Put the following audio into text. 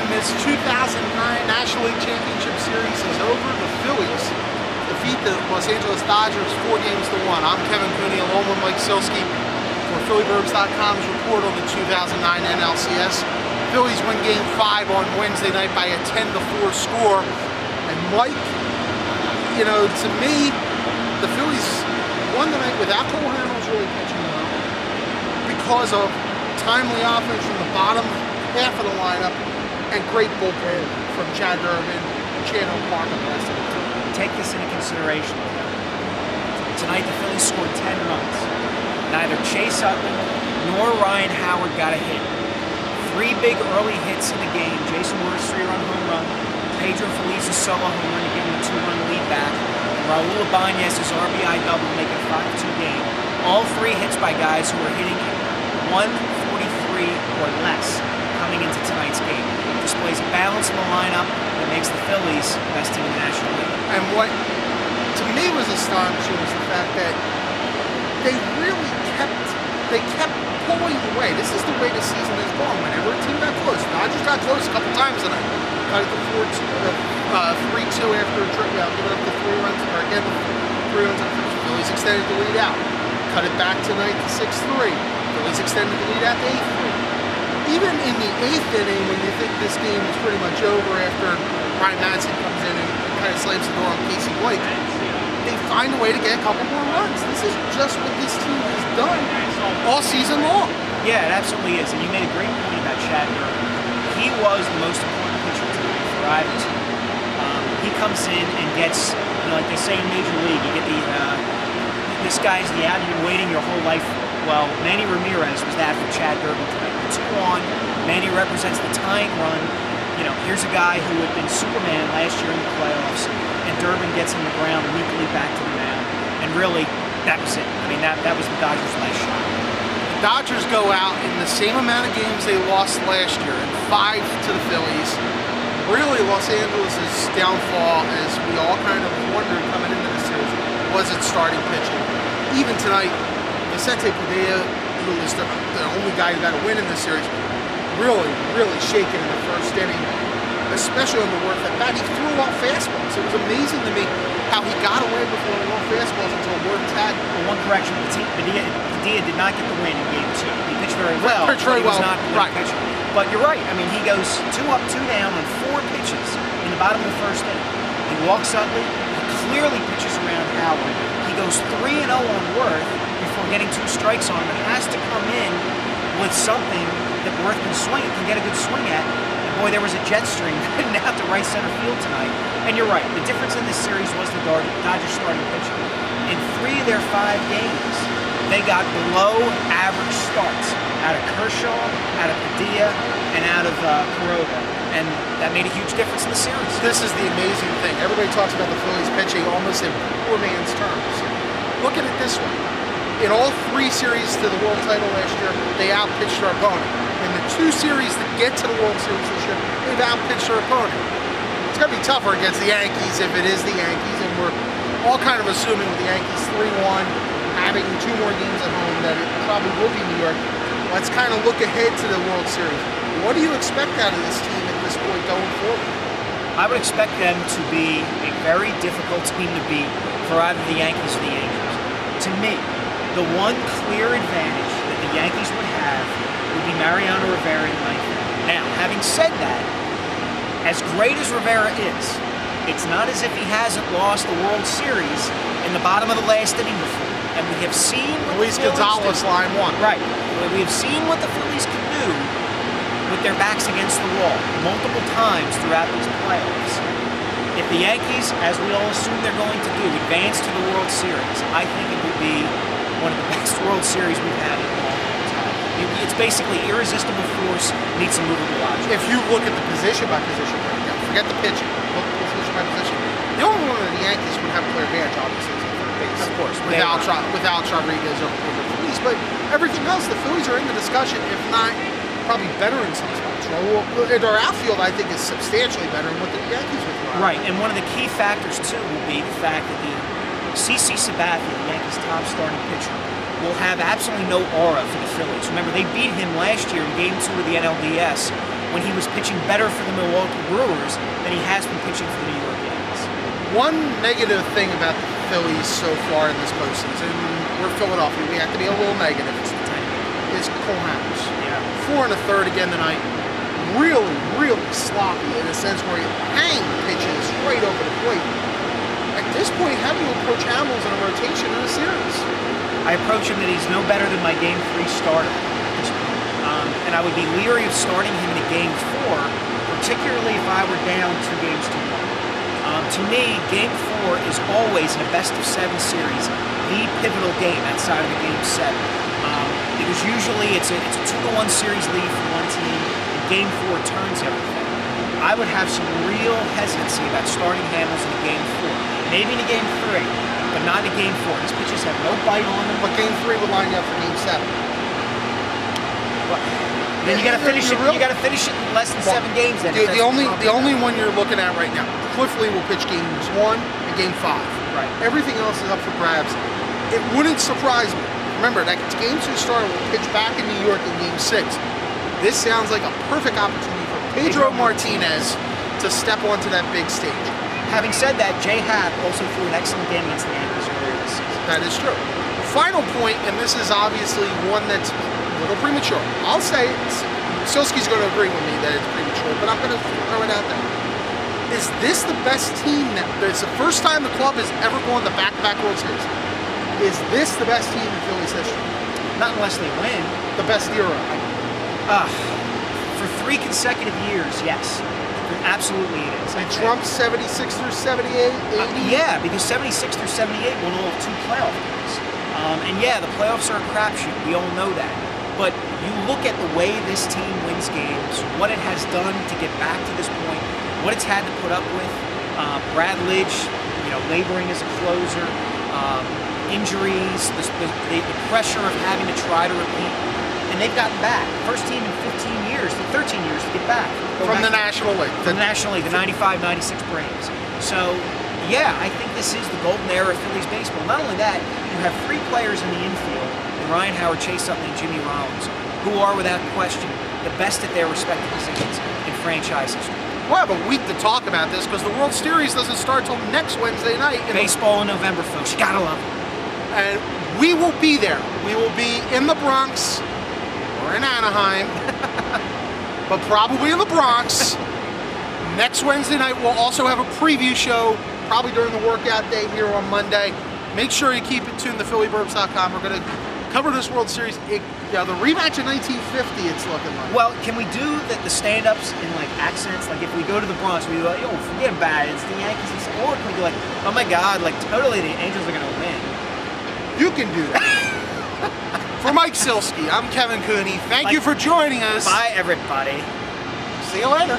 this 2009 National League Championship Series is over. The Phillies defeat the Los Angeles Dodgers 4-1. I'm Kevin Cooney along with Mike Sielski for PhillyBurbs.com's report on the 2009 NLCS. Phillies win Game 5 on Wednesday night by a 10-4 score. And Mike, you know, to me, the Phillies won the night without Cole Hamels really pitching well because of timely offense from the bottom half of the lineup and great bullpen from Chad Durbin, Chano Park, and the rest of the team. Take this into consideration. Tonight the Phillies scored 10 runs. Neither Chase Utley nor Ryan Howard got a hit. 3 big early hits in the game. Jason Ward's 3-run home run, Pedro Feliz's solo home run to give him a 2-run lead back, and Raul Ibanez's RBI double to make it a 5-2 game. All 3 hits by guys who were hitting 143 or less coming into tonight's game. It displays a balance in the lineup that makes the Phillies the best team in the National League. And what to me was astonishing was the fact that they really kept pulling away. This is the way the season has gone. Whenever a team got close, Dodgers got close a couple times tonight. Cut it to 3-2 after a trip out, giving up the 3 runs, or again, the 3 runs. The Phillies extended the lead out. Cut it back tonight to 6-3. Phillies extended the lead out to 8-3. Even in the 8th inning, when you think this game is pretty much over after Ryan Madson comes in and kind of slams the door on Casey Blake, they find a way to get a couple more runs. This is just what this team has done all season long. Yeah, it absolutely is. And you made a great point about Chad Durbin. He was the most important pitcher tonight for either team. He comes in and gets, you know, like they say in Major League, you get the, this guy's the ad you've been waiting your whole life for. Well, Manny Ramirez was that for Chad Durbin tonight. 2-on, Manny represents the tying run. You know, here's a guy who had been Superman last year in the playoffs, and Durbin gets him the ground weekly back to the mound. And really, that was it. I mean, that was the Dodgers' last shot. The Dodgers go out in the same amount of games they lost last year, and 5 to the Phillies. Really, Los Angeles' downfall, as we all kind of wondered coming into the series, was its starting pitching. Even tonight, Vicente Padilla, who is the only guy who got a win in this series, really shaken in the first inning, especially on the work at bat. He threw off fastballs. It was amazing to me how he got away with throwing off fastballs until Ward tagged. Well, one correction, Padilla did not get the win in Game 2. He pitched very well. Pitched very well. He was not the right. pitcher. But you're right. I mean, he goes 2 up, 2 down on 4 pitches in the bottom of the first inning. He walks Utley. He clearly pitches around Howard. He goes 3-0 on Worth before getting 2 strikes on him. It has to come in with something that Worth can get a good swing at. And boy, there was a jet stream heading out to right center field tonight. And you're right. The difference in this series was the Dodgers starting pitching. In 3 of their 5 games, they got below average starts out of Kershaw, out of Padilla, and out of Kuroda. And that made a huge difference in the series. This is the amazing thing. Everybody talks about the Phillies pitching almost in poor man's terms. Look at it this way. In all 3 series to the World title last year, they outpitched their opponent. In the 2 series that get to the World Series this year, they've outpitched their opponent. It's going to be tougher against the Yankees if it is the Yankees, and we're all kind of assuming with the Yankees 3-1, having 2 more games at home, that it probably will be New York. Let's kind of look ahead to the World Series. What do you expect out of this team at this point going forward? I would expect them to be a very difficult team to beat for either the Yankees or the Angels. To me, the one clear advantage that the Yankees would have would be Mariano Rivera in ninth. Now, having said that, as great as Rivera is, it's not as if he hasn't lost the World Series in the bottom of the last inning before. And we have seen what Luis Gonzalez line 1. Right. We have seen what the Phillies can do with their backs against the wall multiple times throughout these playoffs. If the Yankees, as we all assume they're going to do, advance to the World Series, I think it would be one of the best World Series we've had in a long time. It's basically irresistible force meets immovable object. If you look at the position by position breakdown, forget the pitching, look at position by position. The only one of the Yankees would have a clear advantage, obviously, is third base. Of course. Without Rodriguez over the Phillies. But everything else, the Phillies are in the discussion, if not probably better in some spots. Their outfield, I think, is substantially better than what the Yankees would do. Right, and one of the key factors, too, will be the fact that the CC Sabathia, the Yankees' top starting pitcher, will have absolutely no aura for the Phillies. Remember, they beat him last year in Game 2 of the NLDS when he was pitching better for the Milwaukee Brewers than he has been pitching for the New York Yankees. One negative thing about the Phillies so far in this postseason, we're Philadelphia, we have to be a little negative, is Cole Hamels. Yeah. 4 1/3 again tonight. Really, really sloppy in a sense where he hang pitches right over the plate. At this point, how do you approach Hamels in a rotation in a series? I approach him that he's no better than my Game 3 starter. And I would be leery of starting him in a Game 4, particularly if I were down 2 games to 1. To me, Game 4 is always in a best-of-7 series the pivotal game outside of the Game 7. Because usually it's a 2-1 series lead for one team, and Game 4 turns everything. I would have some real hesitancy about starting Hamels in a Game 4. Maybe in a Game 3, but not in a Game 4. His pitches have no bite on them. But Game 3 would line you up for Game 7. Well, then you got to finish it. You got to finish it in less than 7 games. Then the only one you're looking at right now, Cliff Lee will pitch Games 1 and Game 5. Right. Everything else is up for grabs. It wouldn't surprise me. Remember that Game 2 starter will pitch back in New York in Game 6. This sounds like a perfect opportunity for Pedro Martinez to step onto that big stage. Having said that, Jay Happ also threw an excellent game against the Yankees earlier this season. That is true. Final point, and this is obviously one that's a little premature. I'll say Sielski's going to agree with me that it's premature, but I'm going to throw it out there. Is this the best team now? It's the first time the club has ever gone to back-to-back World Series. Is this the best team in Phillies history? Not unless they win. The best era? For 3 consecutive years, yes. Absolutely it is. And Trump 76 through 78, 80? Yeah, because 76 through 78 won all 2 playoff games. And yeah, the playoffs are a crapshoot. We all know that. But you look at the way this team wins games, what it has done to get back to this point, what it's had to put up with. Brad Lidge, laboring as a closer, injuries, the pressure of having to try to repeat. And they've gotten back. First team in 15 years, 13 years to get back. From the National League. From the National League, the 95-96 Braves. So, yeah, I think this is the golden era of Phillies baseball. Not only that, you have 3 players in the infield, Ryan Howard, Chase Utley, and Jimmy Rollins, who are, without question, the best at their respective positions in franchise history. We'll have a week to talk about this because the World Series doesn't start till next Wednesday night. Baseball in November, folks. You gotta love it. And we will be there. We will be in the Bronx or in Anaheim, but probably in the Bronx. Next Wednesday night, we'll also have a preview show, probably during the workout day here on Monday. Make sure you keep it tuned to PhillyBurbs.com. We're going to cover this World Series. The rematch in 1950, it's looking like. Well, can we do the stand-ups in accents? Like if we go to the Bronx, we go, yo, forget about it, it's the Yankees. Or can we go oh my God, totally the Angels are gonna win. You can do that. For Mike Sielski, I'm Kevin Cooney. Thank you for joining us. Bye, everybody. See you later.